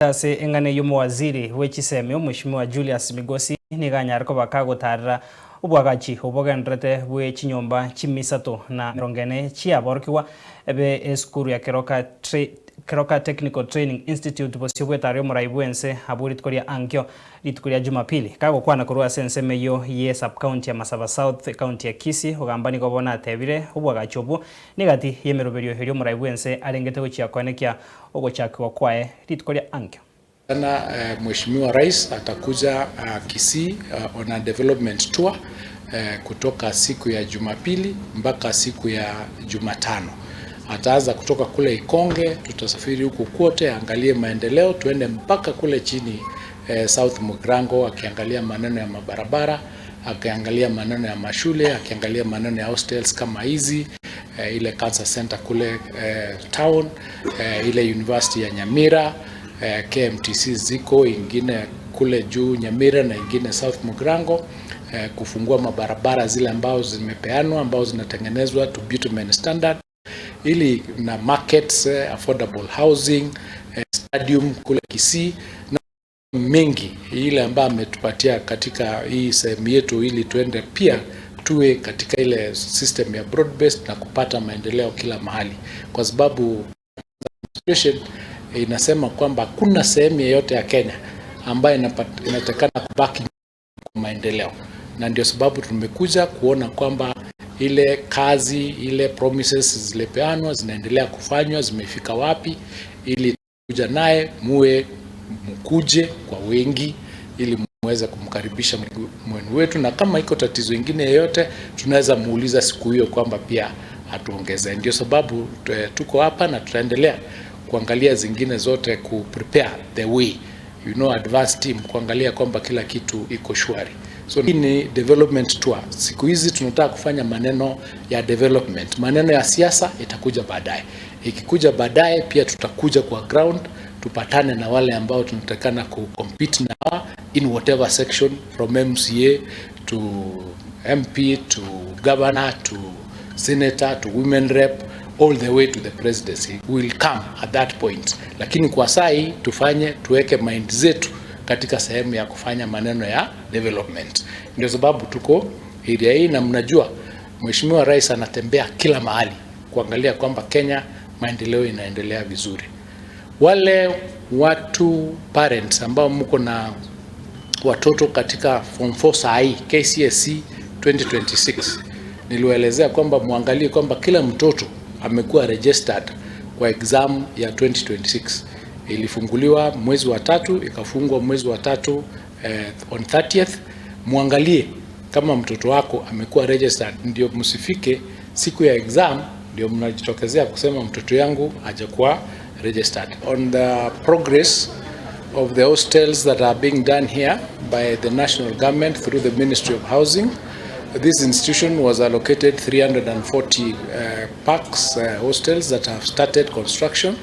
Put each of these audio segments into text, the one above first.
Ase engane yumo waziri wechiseme Mheshimiwa Julius Migosi niganyara ko bakagotarira ubwagachi obogendrete bwechinyomba chimisato na mirongene chiaborkiwa ebe eskuru ya Keroka Technical Training Institute bosibwetario muraibwense aburit koria ankyo litkoria Jumapili kago kwana kurwa senseme yo ye sub county ya Masaba South county ya Kisii ogambani gobona tebire ubwagachi obu nigati yemeroberio herio muraibwense arengete gochia konekia ogochakwa kwae litkoria ankyo. Mheshimiwa Rais atakuja Kisii on a development tour kutoka siku ya Jumapili mpaka siku ya Jumatano. Ataanza kutoka kule Ikonge, tutasafiri huku kote, angalie maendeleo, tuende mpaka kule chini South Mugrango, akiangalia maneno ya mabarabara, akiangalia maneno ya mashule, akiangalia maneno ya hostels kama hizi, ile cancer center kule town, ile university ya Nyamira, KMTC ziko ingine kule juu Nyamira na ingine South Mugrango, kufungua mabarabara zile ambao zimepeanwa ambao zinatengenezwa to bitumen standard, ili na markets, affordable housing, stadium kule Kisii na mengi ile ambayo ametupatia katika hii sehemu yetu, ili tuende pia tuwe katika ile system ya broad based na kupata maendeleo kila mahali, kwa sababu inasema kwamba kuna sehemu yoyote ya Kenya ambayo inatakana kubaki kwa maendeleo, na ndio sababu tumekuja kuona kwamba ile kazi, ile promises zilipeanwa zinaendelea kufanywa, zimefika wapi, ili kuja naye mkuje kwa wengi ili muweze kumkaribisha mwenu wetu, na kama iko tatizo lingine yoyote tunaweza muuliza siku hiyo kwamba pia atuongeze. Ndio sababu tuko hapa na tutaendelea kuangalia zingine zote ku prepare the way, advanced team, kuangalia kwamba kila kitu iko shwari. So hii ni development tour. Siku hizi tunataka kufanya maneno ya development. Maneno ya siasa itakuja baadaye. Ikikuja baadaye pia tutakuja kwa ground, tupatane na wale ambao tunatakana compete na in whatever section, from MCA to MP to governor to senator to women rep, all the way to the presidency. We will come at that point. Lakini kwa sai tuweke mind zetu katika sehemu ya kufanya maneno ya development. Ndio sababu tuko area hii, na mnajua Mheshimiwa Rais anatembea kila mahali kuangalia kwamba Kenya maendeleo inaendelea vizuri. Wale watu parents ambao mko na watoto katika form 4 sai KCSE 2026, niliwaelezea kwamba muangalie kwamba kila mtoto amekuwa registered kwa exam ya 2026. Ilifunguliwa mwezi wa 3, ikafungwa mwezi wa 3 on 30th. Muangalie kama mtoto wako amekuwa registered, ndio msifike siku ya exam ndio mnajitokezea kusema mtoto yangu hajakuwa registered. On the progress of the hostels that are being done here by the national government through the Ministry of Housing, this institution was allocated 340 parks, hostels that have started construction,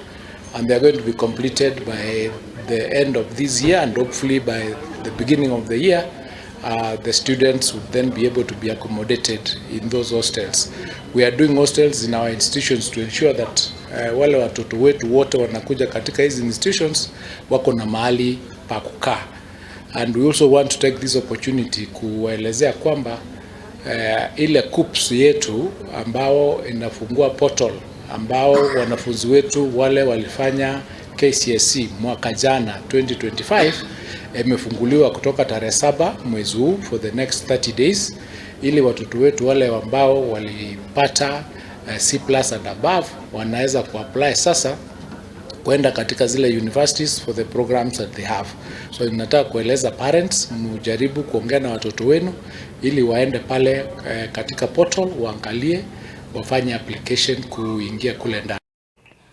and they are going to be completed by the end of this year, and hopefully by the beginning of the year, the students would then be able to be accommodated in those hostels. We are doing hostels in our institutions to ensure that wale watoto wetu wote wanakuja katika hizi institutions wako na mahali pa kukaa. And we also want to take this opportunity kuwaelezea kwamba ile KUPS yetu ambao inafungua portal ambao wanafunzi wetu wale walifanya KCSE mwaka jana 2025 imefunguliwa kutoka tarehe 7 mwezi huu for the next 30 days, ili watoto wetu wale ambao walipata C+ and above wanaweza kuapply sasa kwenda katika zile universities for the programs that they have. So ninataka kueleza parents, mjaribu kuongea na watoto wenu ili waende pale katika portal waangalie, wafanye application kuingia kule ndani.